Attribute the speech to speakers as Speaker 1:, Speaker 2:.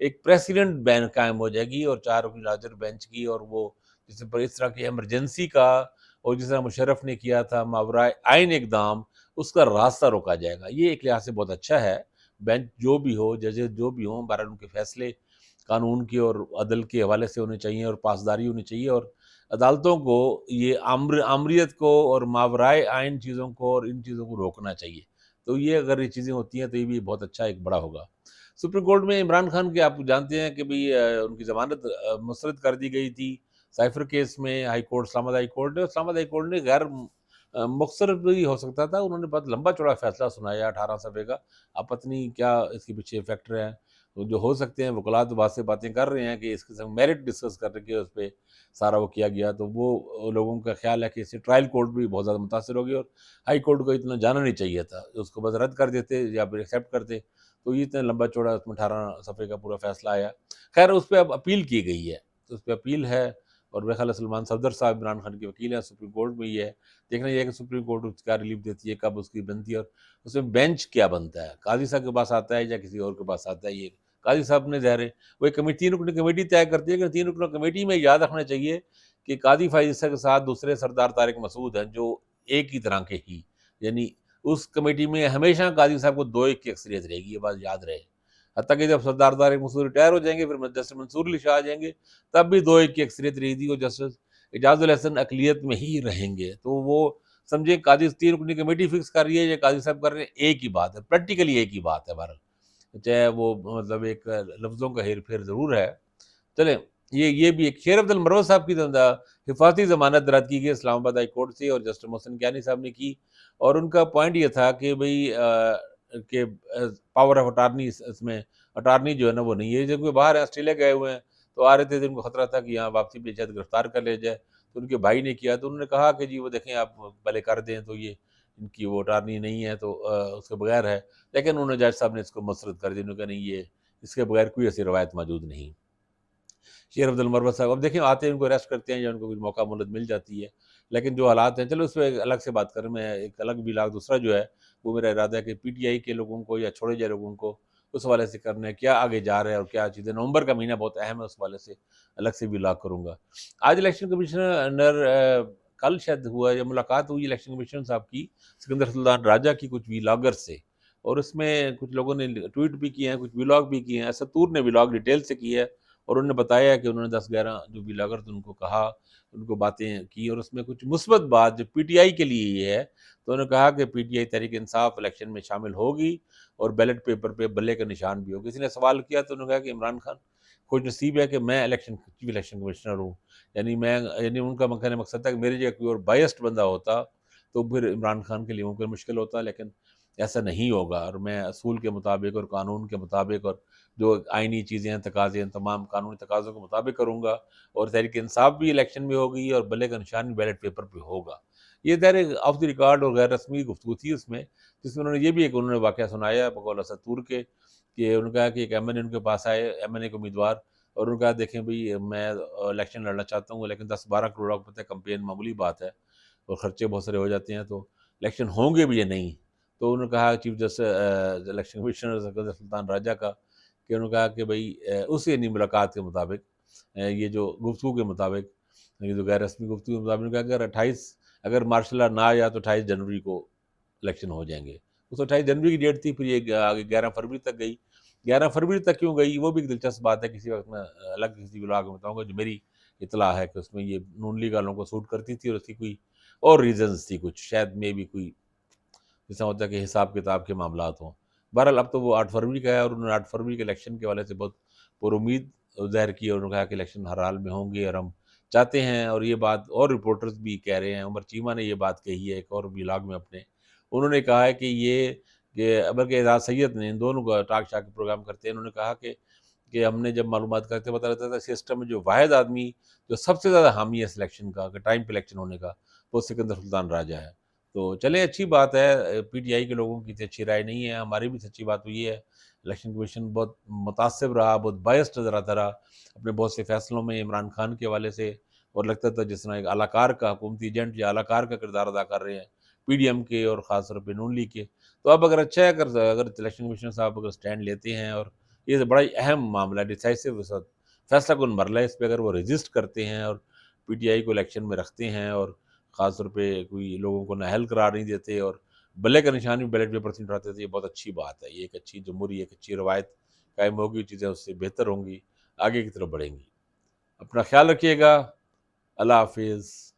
Speaker 1: ایک president bench قائم ہو جائے گی اور 4 رکنی لارجر بینچ کی، اور وہ جس پر اس طرح کی ایمرجنسی کا اور جس طرح مشرف نے کیا تھا ماورائے آئین اقدام، اس کا راستہ روکا جائے گا. یہ ایک لحاظ سے بہت اچھا ہے. بینچ جو بھی ہو، ججز جو بھی ہوں، بہرحال ان کے فیصلے قانون کے اور عدل کے حوالے سے ہونے چاہیے اور پاسداری ہونی چاہیے، اور عدالتوں کو یہ آمریت کو اور ماورائے آئین چیزوں کو اور ان چیزوں کو روکنا چاہیے. تو یہ اگر یہ چیزیں ہوتی ہیں تو یہ بھی بہت اچھا ایک بڑا ہوگا. سپریم کورٹ میں عمران خان کے آپ جانتے ہیں کہ بھئی ان کی ضمانت مسترد کر دی گئی تھی سائفر کیس میں ہائی کورٹ، اسلام آباد ہائی کورٹ نے. اسلام آباد ہائی کورٹ نے غیر مختصر بھی ہو سکتا تھا، انہوں نے بہت لمبا چوڑا فیصلہ سنایا 18 صفحے کا. اب پتہ نہیں کیا اس کے پیچھے فیکٹر ہیں جو ہو سکتے ہیں. وکلاء تو بات سے باتیں کر رہے ہیں کہ اس قسم میرٹ ڈسکس کر کے اس پہ سارا وہ کیا گیا، تو وہ لوگوں کا خیال ہے کہ اس سے ٹرائل کورٹ بھی بہت زیادہ متاثر ہوگی، اور ہائی کورٹ کو اتنا جانا نہیں چاہیے تھا. اس کو بس رد کر دیتے یا پھر ایکسیپٹ کرتے. تو یہ اتنا لمبا چوڑا اس میں 18 صفحے کا پورا فیصلہ آیا. خیر اس پہ اب اپیل کی گئی ہے، تو اس پہ اپیل ہے، اور میرے خیال ہے سلمان صفدر صاحب عمران خان کے وکیل ہیں سپریم کورٹ میں. یہ ہے دیکھنا یہ ہے کہ سپریم کورٹ اس کا ریلیف دیتی ہے، کب اس کی بنتی ہے، اور اس میں بینچ کیا بنتا ہے، قاضی صاحب کے پاس آتا ہے یا کسی اور کے پاس آتا ہے. یہ قاضی صاحب نے ظاہر ہے وہ ایک کمیٹی 3 رکنی کمیٹی طے کرتی ہے، کہ 3 رکنی کمیٹی میں یاد رکھنا چاہیے کہ قاضی فائز عیسیٰ کے ساتھ دوسرے سردار طارق مسعود ہیں جو ایک ہی طرح کے ہی، یعنی اس کمیٹی میں ہمیشہ قاضی صاحب کو 2-1 کی اکثریت رہے گی. یہ بات یاد رہے. حتیٰ کہ جب سردار طارق مسعود ریٹائر ہو جائیں گے، پھر جسٹس منصور علی شاہ آ جائیں گے، تب بھی 2-1 کی اکثریت رہی تھی، اور جسٹس اعجاز الحسن اقلیت میں ہی رہیں گے. تو وہ سمجھے قاضی 3 رکنی کمیٹی فکس کر رہی ہے یا قاضی صاحب کر رہے ہیں، ایک ہی بات ہے، پریکٹیکلی ایک ہی بات ہے. بہرحال چاہے وہ مطلب ایک لفظوں کا ہیر پھیر ضرور ہے. چلیں یہ بھی ایک شیر عبد المروت صاحب کی حفاظتی ضمانت رد کی گئی اسلام آباد ہائی کورٹ سے، اور جسٹس محسن کیانی صاحب نے کی. اور ان کا پوائنٹ یہ تھا کہ بھئی کہ پاور آف اٹارنی اس میں اٹارنی جو ہے نا وہ نہیں ہے. جب وہ باہر ہیں آسٹریلیا گئے ہوئے ہیں تو آ رہے تھے، ان کو خطرہ تھا کہ یہاں واپسی پہ شاید گرفتار کر لیا جائے. تو ان کے بھائی نے کیا، تو انہوں نے کہا کہ جی وہ دیکھیں آپ پہلے کر دیں، تو یہ ان کی وہ اٹارنی نہیں ہے تو اس کے بغیر ہے. لیکن انہوں نے جج صاحب نے اس کو مسترد کر دیا. انہوں نے کہا نہیں، یہ اس کے بغیر کوئی ایسی روایت موجود نہیں. شیر عبد المروت صاحب اب دیکھیں آتے ہیں، ان کو اریسٹ کرتے ہیں یا ان کو کچھ موقع مہلت مل جاتی ہے. لیکن جو حالات ہیں، چلو اس پہ الگ سے بات کریں. میں ایک الگ بھی دوسرا جو ہے وہ میرا ارادہ ہے کہ پی ٹی آئی کے لوگوں کو یا چھوڑے جائے لوگوں کو اس حوالے سے کرنا ہے، کیا آگے جا رہا ہے اور کیا چیزیں. نومبر کا مہینہ بہت اہم ہے، اس حوالے سے الگ سے بھی کروں گا. آج الیکشن کمشنر کل شاید ہوا یا ملاقات ہوئی الیکشن کمیشن صاحب کی سکندر سلطان راجہ کی کچھ ویلاگر سے، اور اس میں کچھ لوگوں نے ٹویٹ بھی کیے ہیں، کچھ ویلاگ بھی کیے ہیں. اسطور نے ویلاگ ڈیٹیل سے کی ہے، اور انہوں نے بتایا کہ انہوں نے 10-11 جو ویلاگر تھے ان کو کہا، ان کو باتیں کی، اور اس میں کچھ مثبت بات جو پی ٹی آئی کے لیے یہ ہے. تو انہوں نے کہا کہ P T I Tehreek Insaf election میں شامل ہوگی اور بیلٹ پیپر پہ بلے کا نشان بھی ہوگا. کسی نے سوال کیا تو انہوں نے کہا کہ عمران خان خوش نصیب ہے کہ میں چیف الیکشن کمشنر ہوں. یعنی ان کا کہنے مقصد تھا کہ میرے جگہ کوئی اور بائسڈ بندہ ہوتا تو پھر عمران خان کے لیے ممکن مشکل ہوتا، لیکن ایسا نہیں ہوگا، اور میں اصول کے مطابق اور قانون کے مطابق اور جو آئینی چیزیں ہیں، تقاضے ہیں، تمام قانونی تقاضوں کے مطابق کروں گا. اور تحریک انصاف بھی الیکشن میں ہوگی اور بلے کا نشان بھی بیلٹ پیپر پہ ہوگا. یہ دیر آف دی ریکارڈ اور غیر رسمی گفتگو تھی اس میں، جس میں انہوں نے یہ بھی انہوں نے واقعہ سنایا بقول اسطور کے، کہ انہوں نے کہا کہ ایک ایم این اے ان کے پاس آئے، ایم این اے کے امیدوار، اور انہوں نے کہا دیکھیں بھئی میں الیکشن لڑنا چاہتا ہوں، لیکن 10-12 کروڑ آپ پتہ ہے کمپین معمولی بات ہے اور خرچے بہت سارے ہو جاتے ہیں، تو الیکشن ہوں گے بھی یا نہیں. تو انہوں نے کہا chief justice election commissioner Sikandar Sultan Raja کا، کہ انہوں نے کہا کہ بھئی اس یعنی ملاقات کے مطابق یہ جو گفتگو کے مطابق، یہ جو غیر رسمی گفتگو کے مطابق، انہوں نے کہا کہ اگر مارشل لا نہ آیا تو 28 جنوری کو الیکشن ہو جائیں گے. اس 28 جنوری کی ڈیٹ تھی، پھر یہ آگے 11 فروری تک گئی. 11 فروری تک کیوں گئی وہ بھی ایک دلچسپ بات ہے، کسی وقت میں الگ کسی بلاگ میں بتاؤں گا. جو میری اطلاع ہے کہ اس میں یہ نون لیگ والوں کو سوٹ کرتی تھی، اور اس کی کوئی اور ریزنز تھی کچھ، شاید میں بھی کوئی جیسا ہوتا ہے کہ حساب کتاب کے معاملات ہوں. بہرحال اب تو وہ 8 فروری کا ہے، اور انہوں نے 8 فروری کے الیکشن کے حوالے سے بہت پر امید ظاہر کی، اور انہوں نے کہا کہ الیکشن ہر حال میں ہوں گے اور ہم چاہتے ہیں. اور یہ بات اور رپورٹرز بھی کہہ رہے ہیں، عمر چیمہ نے یہ بات کہی ہے ایک اور ولاگ میں اپنے، انہوں نے کہا ہے کہ بلکہ اعزاز سید نے، ان دونوں کا ٹاک شاک پروگرام کرتے ہیں، انہوں نے کہا کہ ہم نے جب معلومات کرتے پتہ لگتا تھا سسٹم میں جو واحد آدمی جو سب سے زیادہ حامی ہے سلیکشن کا، کہ ٹائم پہ الیکشن ہونے کا، وہ سکندر سلطان راجہ ہے. تو چلیں اچھی بات ہے، پی ٹی آئی کے لوگوں کی اچھی رائے نہیں ہے، ہماری بھی سچی بات ہوئی ہے. الیکشن کمیشن بہت متعصب رہا، بہت بائسڈ نظر آتا رہا اپنے بہت سے فیصلوں میں عمران خان کے حوالے سے، اور لگتا تھا جس طرح ایک اعلیٰ کار کا، حکومتی ایجنٹ یا اعلیٰ کار کا کردار ادا کر رہے ہیں پی ڈی ایم کے اور خاص طور پہ نون لیگ کے. تو اب اگر اچھا ہے اگر الیکشن کمیشنر صاحب اگر سٹینڈ لیتے ہیں اور یہ بڑا ہی اہم معاملہ ہے، ڈیسائسو اس وقت فیصلہ کن مرحلہ ہے، اس پہ اگر وہ رجسٹ کرتے ہیں اور پی ٹی آئی کو الیکشن میں رکھتے ہیں اور خاص طور پہ کوئی لوگوں کو نااہل قرار نہیں دیتے اور بلے کا نشان بھی بیلٹ پیپر سے اٹھاتے تھے، یہ بہت اچھی بات ہے، یہ ایک اچھی جمہوری ایک اچھی روایت قائم ہوگی، چیزیں اس سے بہتر ہوں گی، آگے کی طرف بڑھیں گی۔ اپنا خیال رکھیے گا، اللہ حافظ۔